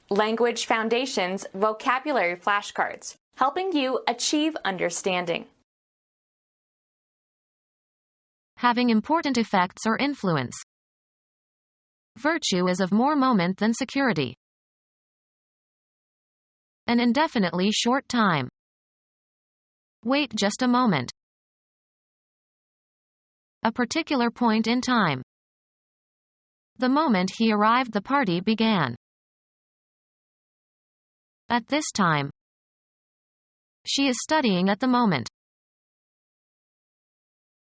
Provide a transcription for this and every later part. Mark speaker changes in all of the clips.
Speaker 1: Language Foundations Vocabulary Flashcards, helping you achieve understanding.
Speaker 2: Having important effects or influence. Virtue is of more moment than security. An indefinitely short time. Wait just a moment. A particular point in time. The moment he arrived, the party began. At this time. She is studying at the moment.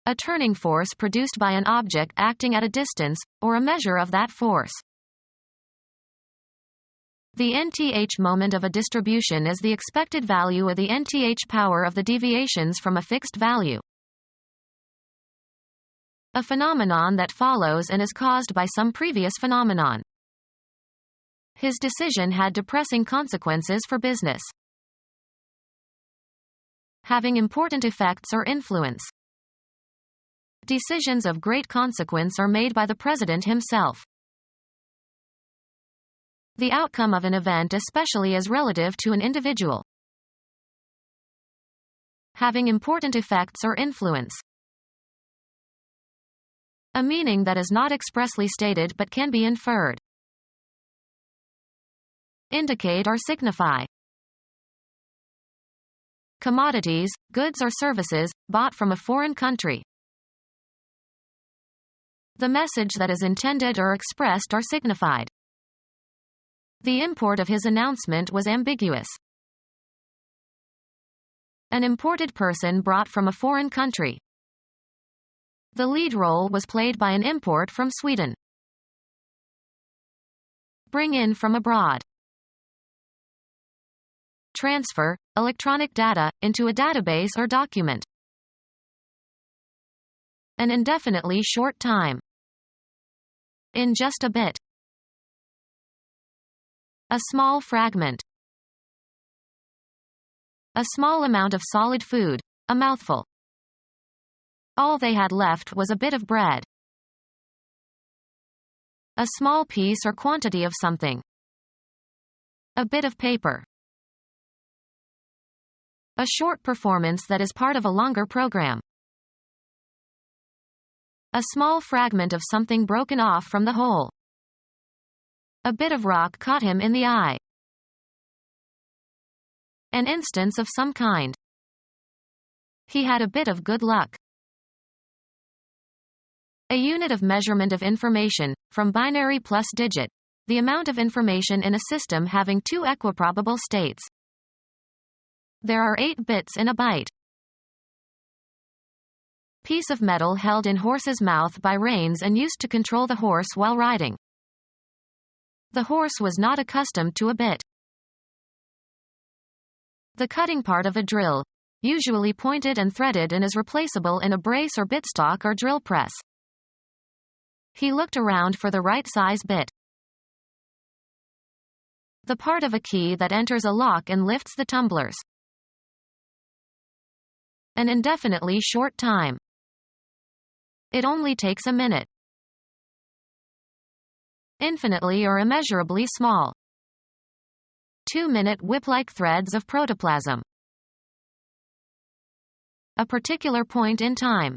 Speaker 2: A turning force produced by an object acting at a distance, or a measure of that force. The nth moment of a distribution is the expected value of the nth power of the deviations from a fixed value. A phenomenon that follows and is caused by some previous phenomenon. His decision had depressing consequences for business. Having important effects or influence. Decisions of great consequence are made by the president himself. The outcome of an event, especially as relative to an individual. Having important effects or influence. A meaning that is not expressly stated but can be inferred. Indicate or signify. Commodities, goods or services, bought from a foreign country. The message that is intended or expressed or signified. The import of his announcement was ambiguous. An imported person brought from a foreign country. The lead role was played by an import from Sweden. Bring in from abroad. Transfer, electronic data, into a database or document. An indefinitely short time. In just a bit. A small fragment. A small amount of solid food, a mouthful. All they had left was a bit of bread. A small piece or quantity of something. A bit of paper. A short performance that is part of a longer program. A small fragment of something broken off from the whole. A bit of rock caught him in the eye. An instance of some kind. He had a bit of good luck. A unit of measurement of information, from binary plus digit. The amount of information in a system having two equiprobable states. There are 8 bits in a byte. Piece of metal held in horse's mouth by reins and used to control the horse while riding. The horse was not accustomed to a bit. The cutting part of a drill, usually pointed and threaded and is replaceable in a brace or bitstock or drill press. He looked around for the right size bit. The part of a key that enters a lock and lifts the tumblers. An indefinitely short time. It only takes a minute. Infinitely or immeasurably small. 2-minute whip-like threads of protoplasm. A particular point in time.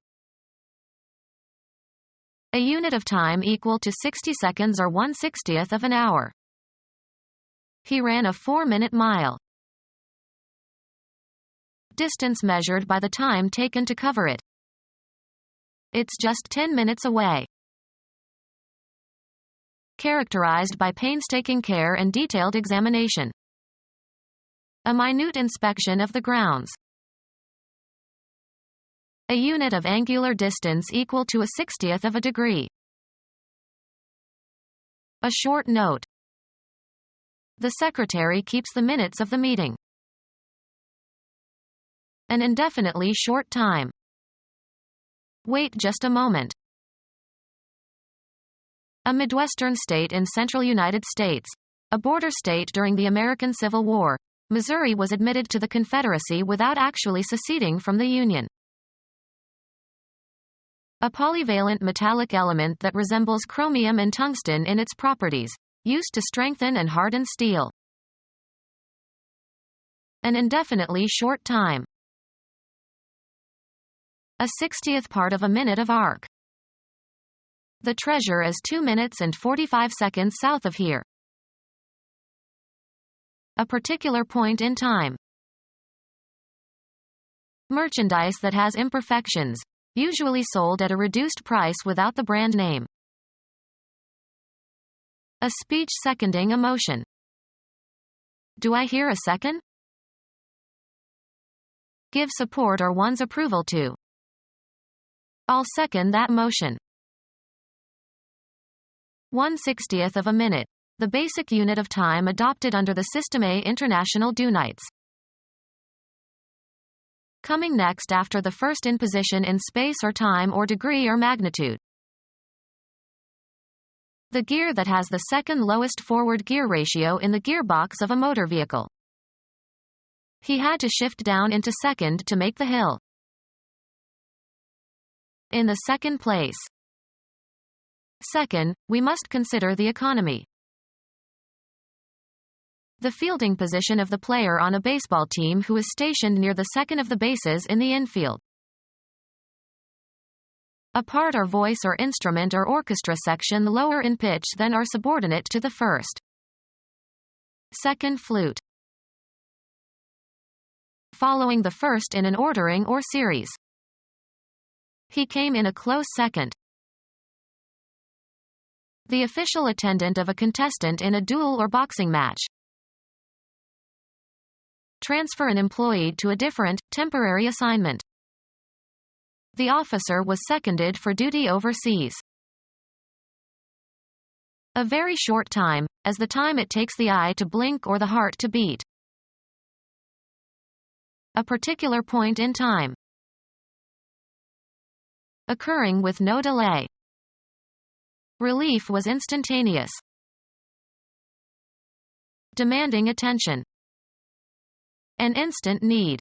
Speaker 2: A unit of time equal to 60 seconds or 1/60th of an hour. He ran a 4-minute mile. Distance measured by the time taken to cover it. It's just 10 minutes away. Characterized by painstaking care and detailed examination. A minute inspection of the grounds. A unit of angular distance equal to a 60th of a degree. A short note. The secretary keeps the minutes of the meeting. An indefinitely short time. Wait just a moment. A Midwestern state in central United States. A border state during the American Civil War. Missouri was admitted to the Confederacy without actually seceding from the Union. A polyvalent metallic element that resembles chromium and tungsten in its properties. used to strengthen and harden steel. An indefinitely short time. A 60th part of a minute of arc. The treasure is 2 minutes and 45 seconds south of here. A particular point in time. Merchandise that has imperfections, usually sold at a reduced price without the brand name. A speech seconding a motion. Do I hear a second? Give support or one's approval to. I'll second that motion. 1/60th of a minute. The basic unit of time adopted under the System A International Dunites. Coming next after the first in position in space or time or degree or magnitude. The gear that has the second lowest forward gear ratio in the gearbox of a motor vehicle. He had to shift down into second to make the hill. In the second place. Second, we must consider the economy. The fielding position of the player on a baseball team who is stationed near the second of the bases in the infield. A part or voice or instrument or orchestra section lower in pitch than or subordinate to the first. Second flute. Following the first in an ordering or series. He came in a close second. The official attendant of a contestant in a duel or boxing match. Transfer an employee to a different, temporary assignment. The officer was seconded for duty overseas. A very short time, as the time it takes the eye to blink or the heart to beat. A particular point in time. Occurring with no delay. Relief was instantaneous. Demanding attention. An instant need.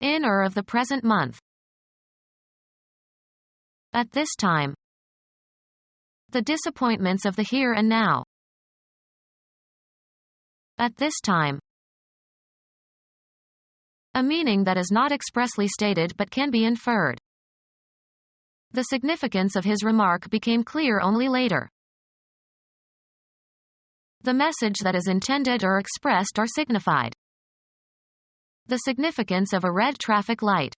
Speaker 2: In or of the present month. At this time. The disappointments of the here and now. At this time. A meaning that is not expressly stated but can be inferred. The significance of his remark became clear only later. The message that is intended or expressed or signified. The significance of a red traffic light.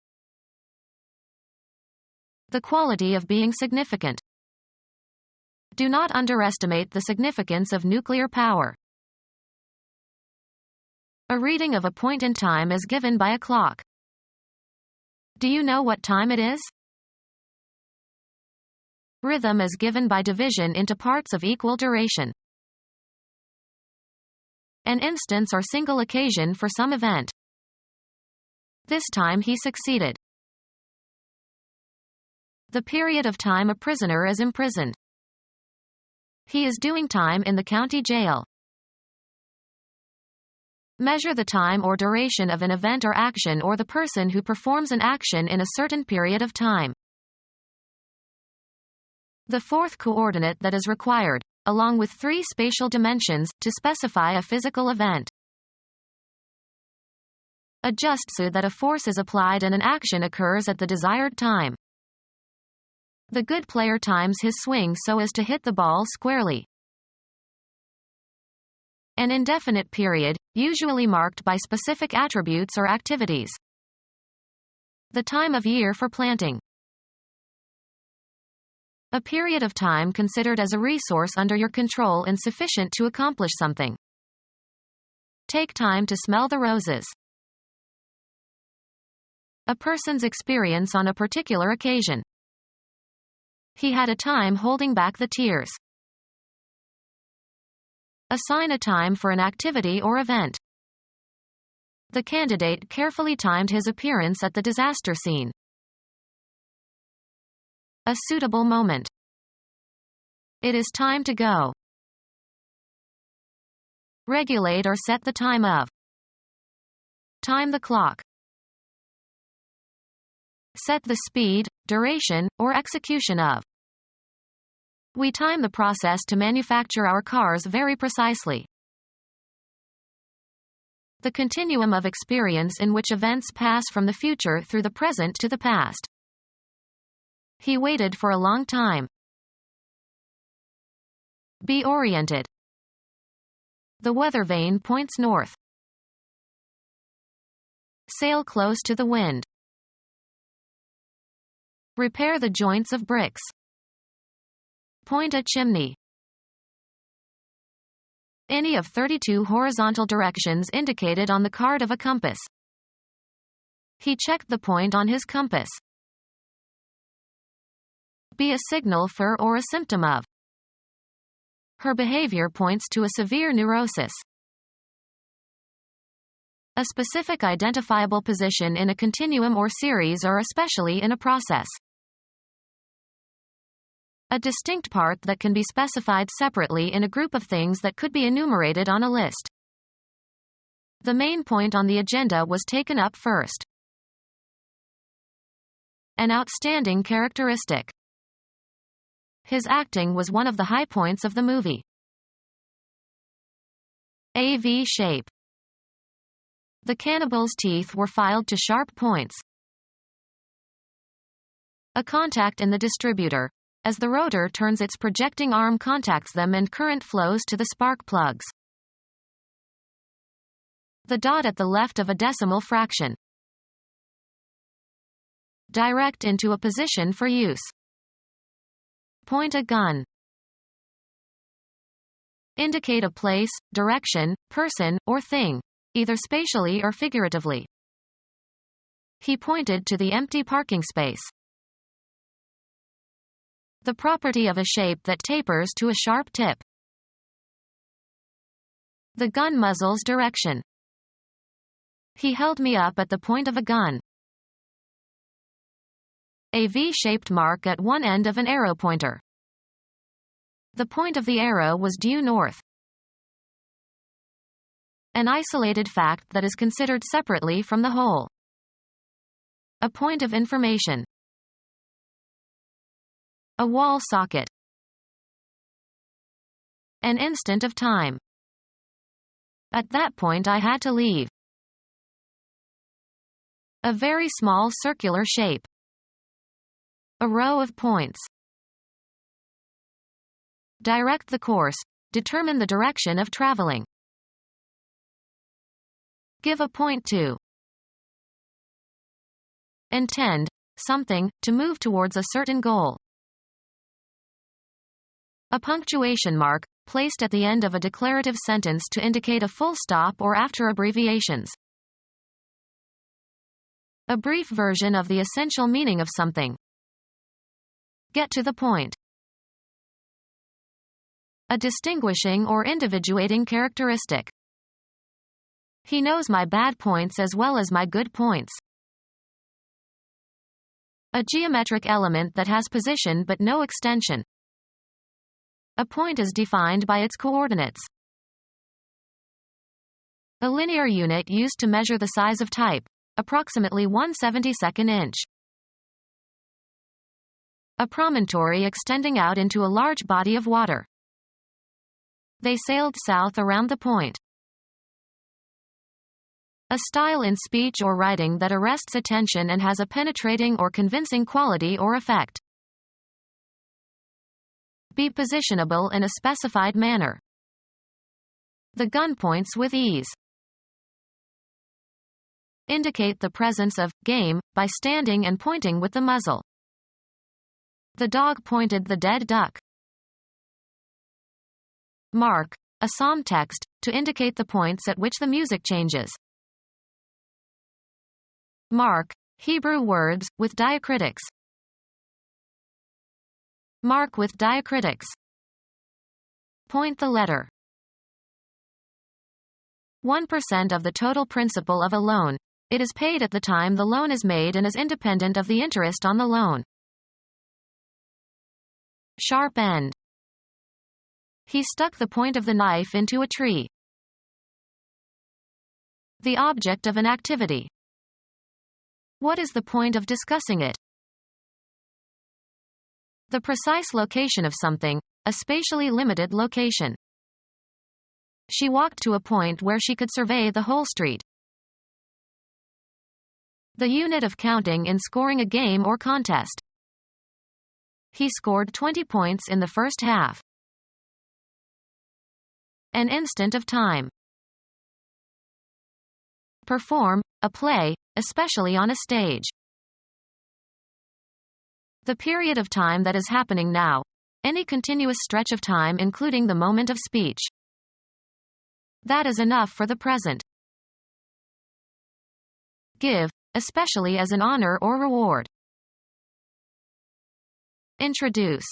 Speaker 2: The quality of being significant. Do not underestimate the significance of nuclear power. A reading of a point in time is given by a clock. Do you know what time it is? Rhythm is given by division into parts of equal duration. An instance or single occasion for some event. This time he succeeded. The period of time a prisoner is imprisoned. He is doing time in the county jail. Measure the time or duration of an event or action or the person who performs an action in a certain period of time. The fourth coordinate that is required, along with 3 spatial dimensions, to specify a physical event. Adjust so that a force is applied and an action occurs at the desired time. The good player times his swing so as to hit the ball squarely. An indefinite period, usually marked by specific attributes or activities. The time of year for planting. A period of time considered as a resource under your control and sufficient to accomplish something. Take time to smell the roses. A person's experience on a particular occasion. He had a time holding back the tears. Assign a time for an activity or event. The candidate carefully timed his appearance at the disaster scene. A suitable moment. It is time to go. Regulate or set the time of. Time the clock. Set the speed, duration, or execution of. We time the process to manufacture our cars very precisely. The continuum of experience in which events pass from the future through the present to the past. He waited for a long time. Be oriented. The weather vane points north. Sail close to the wind. Repair the joints of bricks. Point a chimney. Any of 32 horizontal directions indicated on the card of a compass. He checked the point on his compass. Be a signal for or a symptom of. Her behavior points to a severe neurosis. A specific identifiable position in a continuum or series or especially in a process. A distinct part that can be specified separately in a group of things that could be enumerated on a list. The main point on the agenda was taken up first. An outstanding characteristic. His acting was one of the high points of the movie. A V shape. The cannibal's teeth were filed to sharp points. A contact in the distributor. As the rotor turns, its projecting arm contacts them and current flows to the spark plugs. The dot at the left of a decimal fraction. Direct into a position for use. Point a gun. Indicate a place, direction, person, or thing, either spatially or figuratively. He pointed to the empty parking space. The property of a shape that tapers to a sharp tip. The gun muzzle's direction. He held me up at the point of a gun. A V-shaped mark at one end of an arrow pointer. The point of the arrow was due north. An isolated fact that is considered separately from the whole. A point of information. A wall socket. An instant of time. At that point I had to leave. A very small circular shape. A row of points. Direct the course. Determine the direction of traveling. Give a point to. Intend something, to move towards a certain goal. A punctuation mark, placed at the end of a declarative sentence to indicate a full stop or after abbreviations. A brief version of the essential meaning of something. Get to the point. A distinguishing or individuating characteristic. He knows my bad points as well as my good points. A geometric element that has position but no extension. A point is defined by its coordinates. A linear unit used to measure the size of type, approximately 1/72 inch. A promontory extending out into a large body of water. They sailed south around the point. A style in speech or writing that arrests attention and has a penetrating or convincing quality or effect. Be positionable in a specified manner. The gun points with ease. Indicate the presence of game by standing and pointing with the muzzle. The dog pointed the dead duck. Mark, a psalm text, to indicate the points at which the music changes. Mark, Hebrew words, with diacritics. Mark with diacritics. Point the letter. 1% of the total principal of a loan. It is paid at the time the loan is made and is independent of the interest on the loan. Sharp end. He stuck the point of the knife into a tree. The object of an activity. What is the point of discussing it? The precise location of something, a spatially limited location. She walked to a point where she could survey the whole street. The unit of counting in scoring a game or contest. He scored 20 points in the first half. An instant of time. Perform, a play, especially on a stage. The period of time that is happening now. Any continuous stretch of time including the moment of speech. That is enough for the present. Give, especially as an honor or reward. Introduce.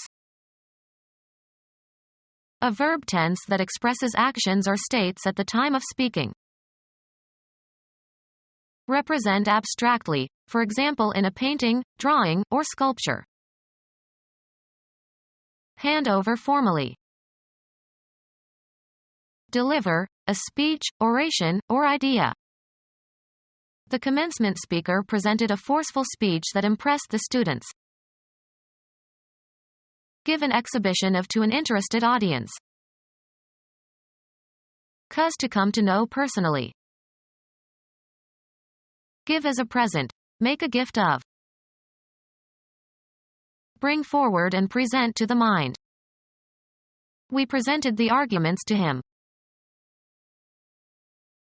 Speaker 2: A verb tense that expresses actions or states at the time of speaking. Represent abstractly, for example in a painting, drawing, or sculpture. Hand over formally. Deliver, a speech, oration, or idea. The commencement speaker presented a forceful speech that impressed the students. Give an exhibition of to an interested audience. Cause to come to know personally. Give as a present. Make a gift of. Bring forward and present to the mind. We presented the arguments to him.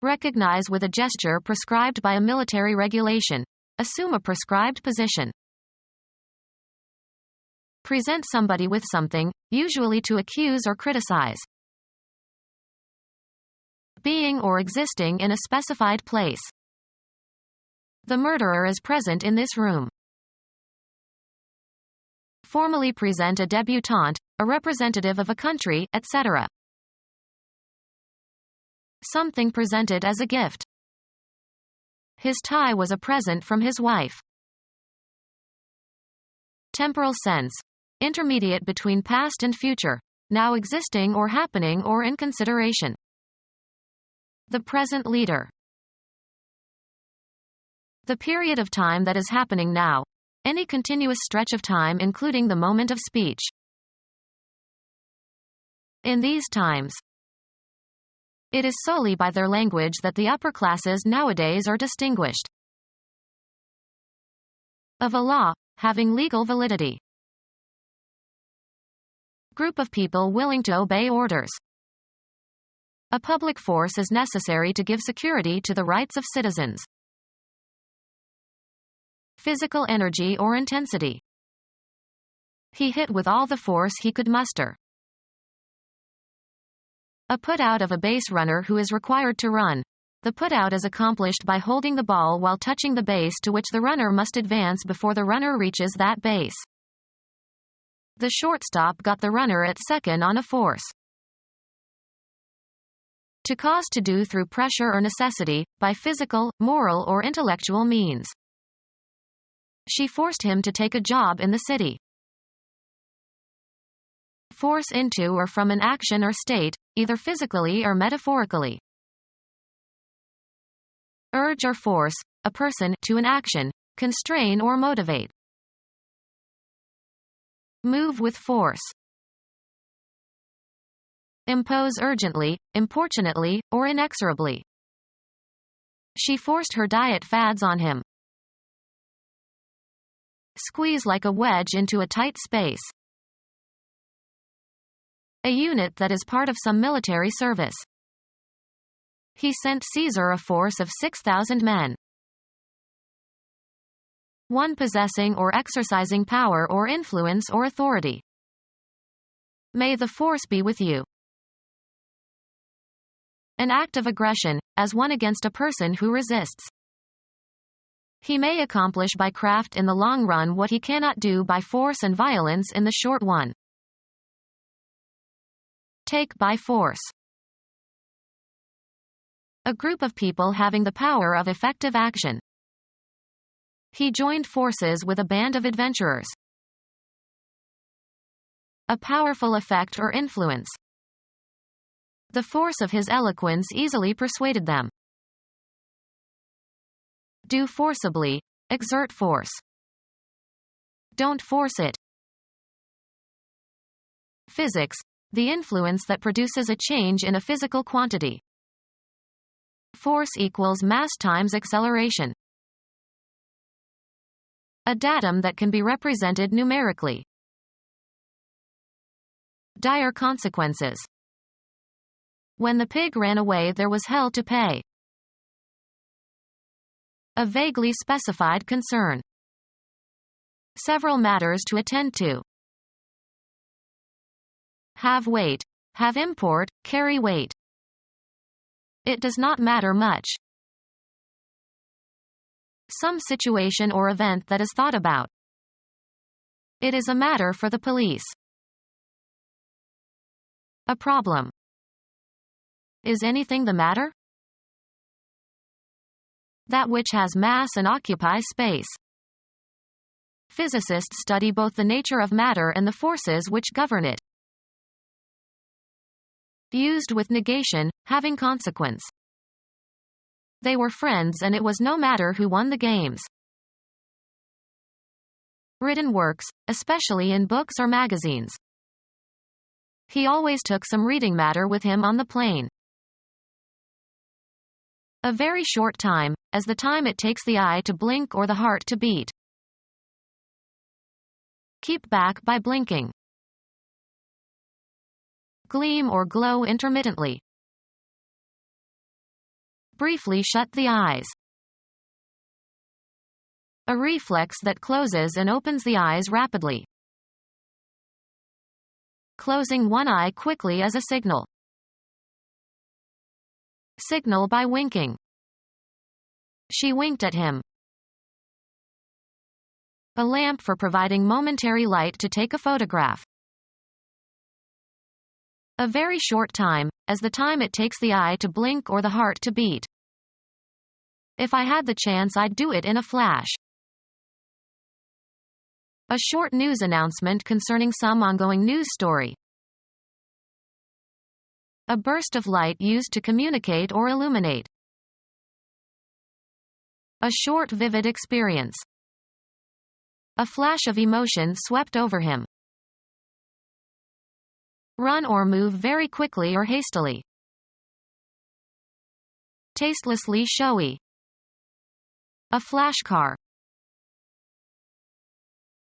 Speaker 2: Recognize with a gesture prescribed by a military regulation. Assume a prescribed position. Present somebody with something, usually to accuse or criticize. Being or existing in a specified place. The murderer is present in this room. Formally present a debutante, a representative of a country, etc. Something presented as a gift. His tie was a present from his wife. Temporal sense. Intermediate between past and future, now existing or happening or in consideration. The present leader. The period of time that is happening now. Any continuous stretch of time including the moment of speech. In these times. It is solely by their language that the upper classes nowadays are distinguished. Of a law, having legal validity. Group of people willing to obey orders. A public force is necessary to give security to the rights of citizens. Physical energy or intensity. He hit with all the force he could muster. A put-out of a base runner who is required to run. The put-out is accomplished by holding the ball while touching the base to which the runner must advance before the runner reaches that base. The shortstop got the runner at second on a force. To cause to do through pressure or necessity, by physical, moral or intellectual means. She forced him to take a job in the city. Force into or from an action or state, either physically or metaphorically. Urge or force, a person, to an action, constrain or motivate. Move with force. Impose urgently, importunately, or inexorably. She forced her diet fads on him. Squeeze like a wedge into a tight space. A unit that is part of some military service. He sent Caesar a force of 6,000 men. One possessing or exercising power or influence or authority. May the force be with you. An act of aggression, as one against a person who resists. He may accomplish by craft in the long run what he cannot do by force and violence in the short one. Take by force. A group of people having the power of effective action. He joined forces with a band of adventurers. A powerful effect or influence. The force of his eloquence easily persuaded them. Do forcibly, exert force. Don't force it. Physics, the influence that produces a change in a physical quantity. Force equals mass times acceleration. A datum that can be represented numerically. Dire consequences. When the pig ran away, there was hell to pay. A vaguely specified concern. Several matters to attend to. Have weight. Have import, carry weight. It does not matter much. Some situation or event that is thought about. It is a matter for the police. A problem. Is anything the matter? That which has mass and occupies space. Physicists study both the nature of matter and the forces which govern it. Used with negation, having consequence. They were friends and it was no matter who won the games. Written works, especially in books or magazines. He always took some reading matter with him on the plane. A very short time, as the time it takes the eye to blink or the heart to beat. Keep back by blinking. Gleam or glow intermittently. Briefly shut the eyes. A reflex that closes and opens the eyes rapidly. Closing one eye quickly as a signal. Signal by winking. She winked at him. A lamp for providing momentary light to take a photograph. A very short time, as the time it takes the eye to blink or the heart to beat. If I had the chance, I'd do it in a flash. A short news announcement concerning some ongoing news story. A burst of light used to communicate or illuminate. A short vivid experience. A flash of emotion swept over him. Run or move very quickly or hastily. Tastelessly showy. A flash car.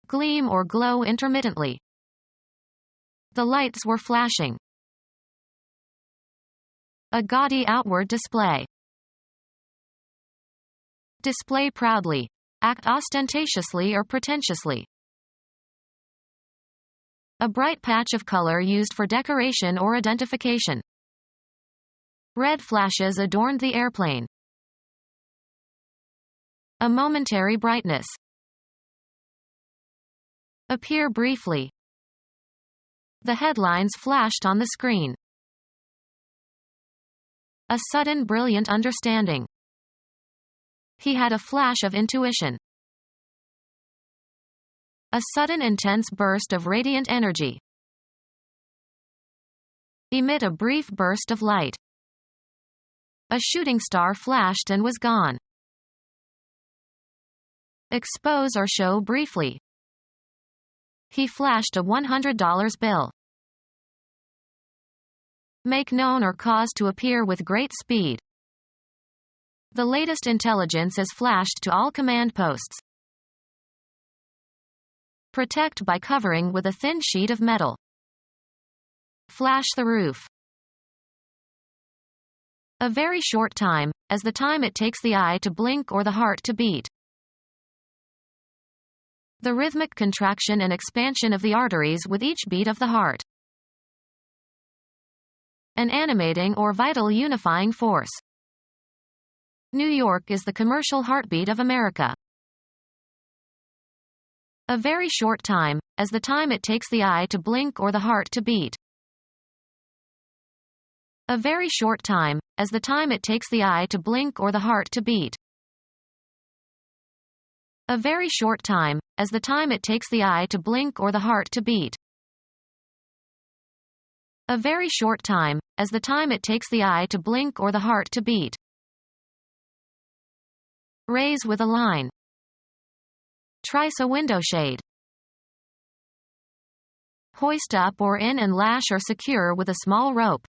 Speaker 2: Gleam or glow intermittently. The lights were flashing. A gaudy outward display. Display proudly. Act ostentatiously or pretentiously. A bright patch of color used for decoration or identification. Red flashes adorned the airplane. A momentary brightness. Appear briefly. The headlines flashed on the screen. A sudden brilliant understanding. He had a flash of intuition. A sudden intense burst of radiant energy. Emit a brief burst of light. A shooting star flashed and was gone. Expose or show briefly. He flashed a $100 bill. Make known or cause to appear with great speed. The latest intelligence is flashed to all command posts. Protect by covering with a thin sheet of metal. Flash the roof. A very short time, as the time it takes the eye to blink or the heart to beat. The rhythmic contraction and expansion of the arteries with each beat of the heart. An animating or vital unifying force. New York is the commercial heartbeat of America. A very short time, as the time it takes the eye to blink or the heart to beat. A very short time, as the time it takes the eye to blink or the heart to beat. A very short time, as the time it takes the eye to blink or the heart to beat. A very short time, as the time it takes the eye to blink or the heart to beat. Raise with a line. Trice a window shade. Hoist up or in and lash or secure with a small rope.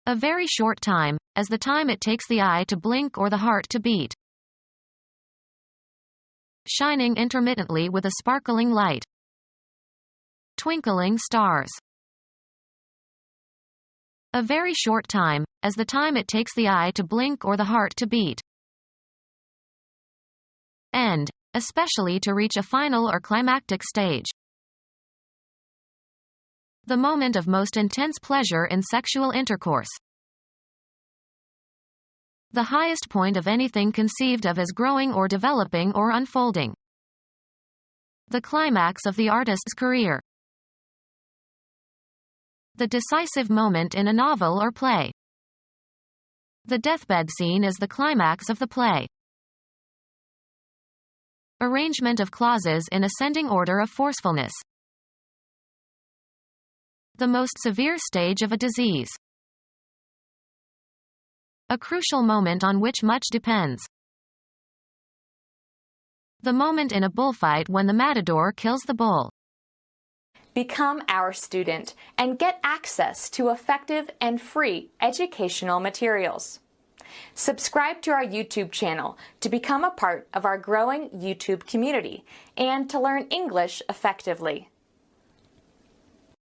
Speaker 2: A very short time, as the time it takes the eye to blink or the heart to beat. Shining intermittently with a sparkling light. Twinkling stars. A very short time, as the time it takes the eye to blink or the heart to beat. End, especially to reach a final or climactic stage. The moment of most intense pleasure in sexual intercourse. The highest point of anything conceived of as growing or developing or unfolding. The climax of the artist's career. The decisive moment in a novel or play. The deathbed scene is the climax of the play. Arrangement of clauses in ascending order of forcefulness. The most severe stage of a disease. A crucial moment on which much depends. The moment in a bullfight when the matador kills the bull.
Speaker 1: Become our student and get access to effective and free educational materials. Subscribe to our YouTube channel to become a part of our growing YouTube community and to learn English effectively.